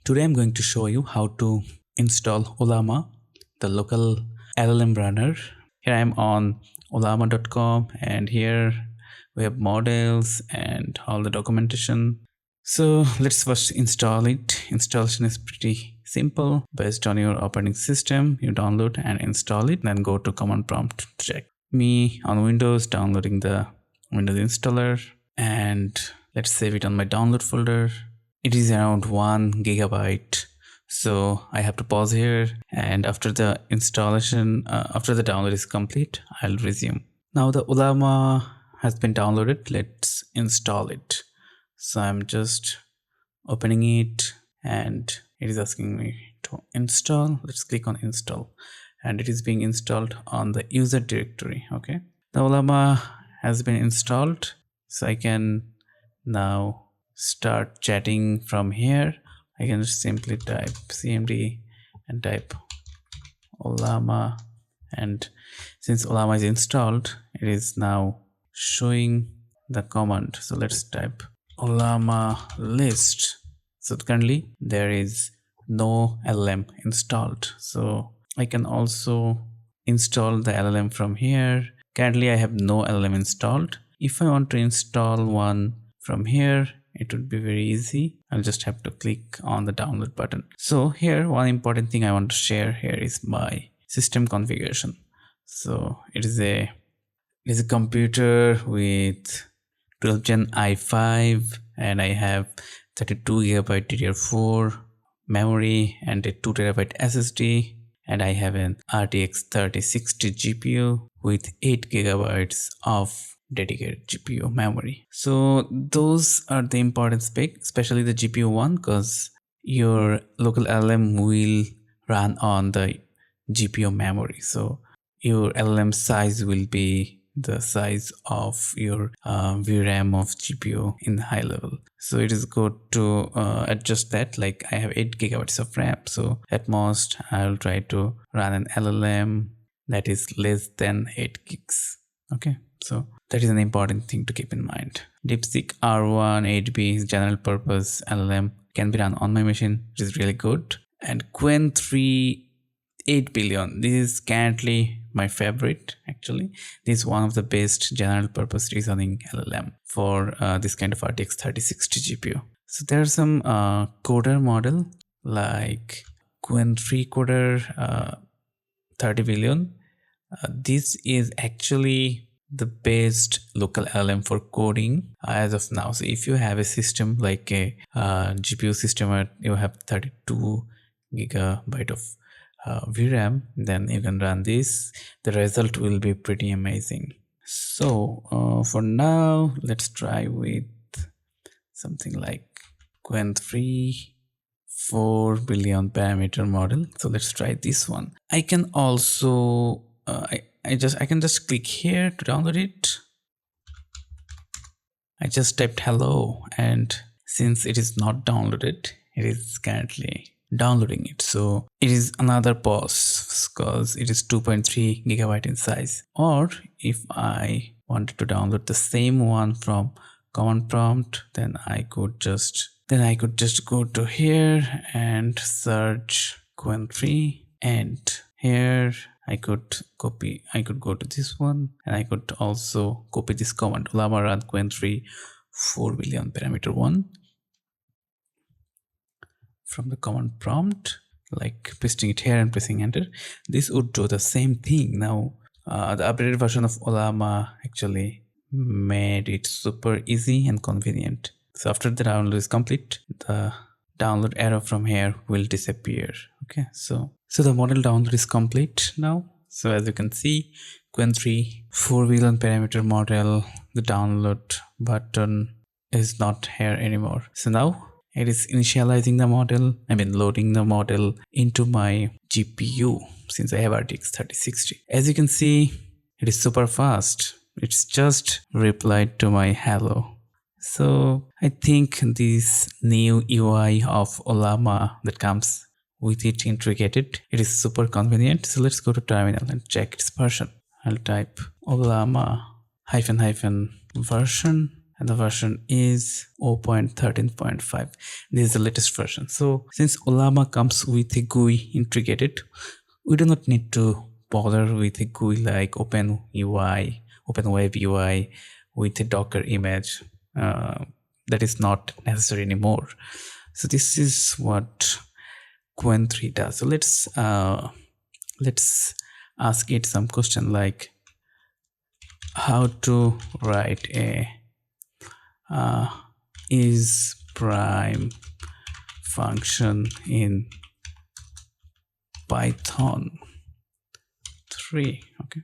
Today I'm going to show you how to install Ollama, the local LLM runner. Here I am on Ollama.com and here we have models and all the documentation. So let's first install it. Installation is pretty simple. Based on your operating system, you download and install it, then go to command prompt to check. Me on Windows downloading the Windows installer, and let's save it on my download folder. It is around 1 gigabyte, so I have to pause here, and after the installation, after the download is complete, I'll resume. Now the Ollama has been downloaded. Let's install it. So I'm just opening it and it is asking me to install. Let's click on install, and it is being installed on the user directory. Okay, the Ollama has been installed, so I can now start chatting from here. I can just simply type cmd and type Ollama, and since Ollama is installed, it is now showing the command. So let's type Ollama list. So currently there is no LLM installed, so I can also install the LLM from here. Currently I have no LLM installed. If I want to install one from here, it would be very easy. I'll just have to click on the download button. So here, one important thing I want to share here is my system configuration. So it is a computer with 12 Gen i5, and I have 32 GB DDR4 memory and a 2 TB SSD, and I have an RTX 3060 GPU with 8 GB of dedicated GPU memory. So those are the important specs, especially the GPU one, because your local LLM will run on the GPU memory. So your LLM size will be the size of your VRAM of GPU in high level. So it is good to adjust that. Like I have 8 GB of RAM, so at most I'll try to run an LLM that is less than 8 gigs. Okay, so that is an important thing to keep in mind. DeepSeek R1 8B is general purpose LLM, can be run on my machine, which is really good. And Qwen 3 8 billion, this is currently my favorite. Actually, this is one of the best general purpose reasoning LLM for this kind of RTX 3060 GPU. So there are some coder model like Qwen 3 coder 30 billion. This is actually the best local LLM for coding as of now. So if you have a system like a GPU system where you have 32 GB of VRAM, then you can run this. The result will be pretty amazing. So for now, let's try with something like Qwen 3 4 billion parameter model. So let's try this one. I can also I can just click here to download it. I just typed hello, and since it is not downloaded, it is currently downloading it. So it is another pause because it is 2.3 GB in size. Or if I wanted to download the same one from command prompt, then I could just go to here and search Qwen 3, and here I could go to this one, and I could also copy this command Llama run Qwen 3 4 billion parameter 1 from the command prompt, like pasting it here and pressing enter. This would do the same thing. Now the updated version of Ollama actually made it super easy and convenient. So after the download is complete, the download arrow from here will disappear. Okay, so the model download is complete now. So as you can see, Qwen 3 4 billion parameter model, the download button is not here anymore. So now it is initializing the model, loading the model into my GPU since I have RTX 3060. As you can see, it is super fast. It's just replied to my hello. So I think this new UI of Ollama that comes with it integrated, it is super convenient. So let's go to terminal and check its version. I'll type Ollama -- version, and the version is 0.13.5. This is the latest version. So since Ollama comes with a GUI integrated, we do not need to bother with a GUI like OpenUI, OpenWebUI with a Docker image. That is not necessary anymore. So this is what Qwen 3 does. So let's ask it some question like how to write a is prime function in Python 3. Okay,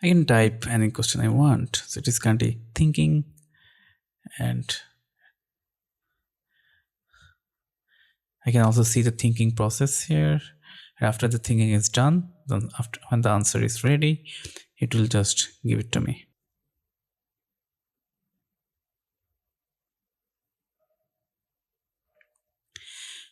I can type any question I want. So it is currently thinking, and I can also see the thinking process here. After the thinking is done, then when the answer is ready, it will just give it to me.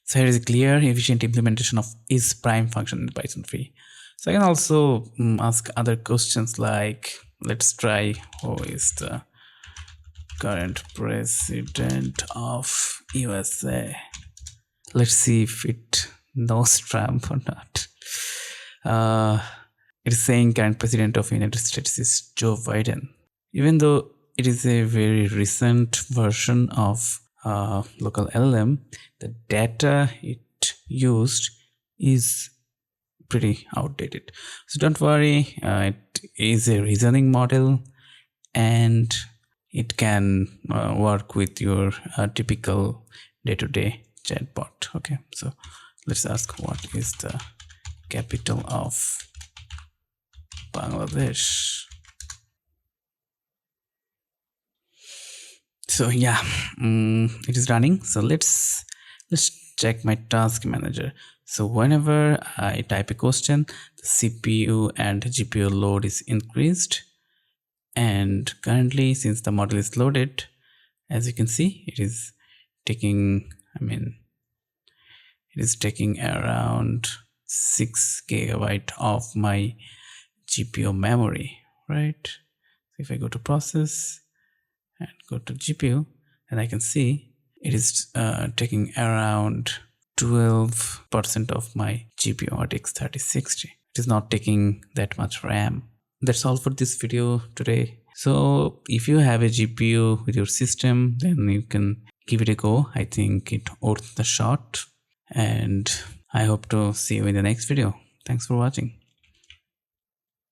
So here is a clear, efficient implementation of is prime function in Python 3. So I can also ask other questions like, let's try who is the current president of USA. Let's see if it knows Trump or not. It is saying current president of United States is Joe Biden. Even though it is a very recent version of local LLM, the data it used is pretty outdated. So don't worry, it is a reasoning model and it can work with your typical day-to-day chatbot. Okay, so let's ask what is the capital of Bangladesh. So yeah, it is running. So let's check my task manager. So whenever I type a question, the CPU and GPU load is increased, and currently since the model is loaded, as you can see, it is taking, it is taking around 6 GB of my GPU memory, right? So if I go to process and go to GPU, and I can see it is taking around 12% of my GPU RTX 3060. It is not taking that much RAM. That's all for this video today. So if you have a GPU with your system, then you can give it a go. I think it worth the shot, and I hope to see you in the next video. Thanks for watching.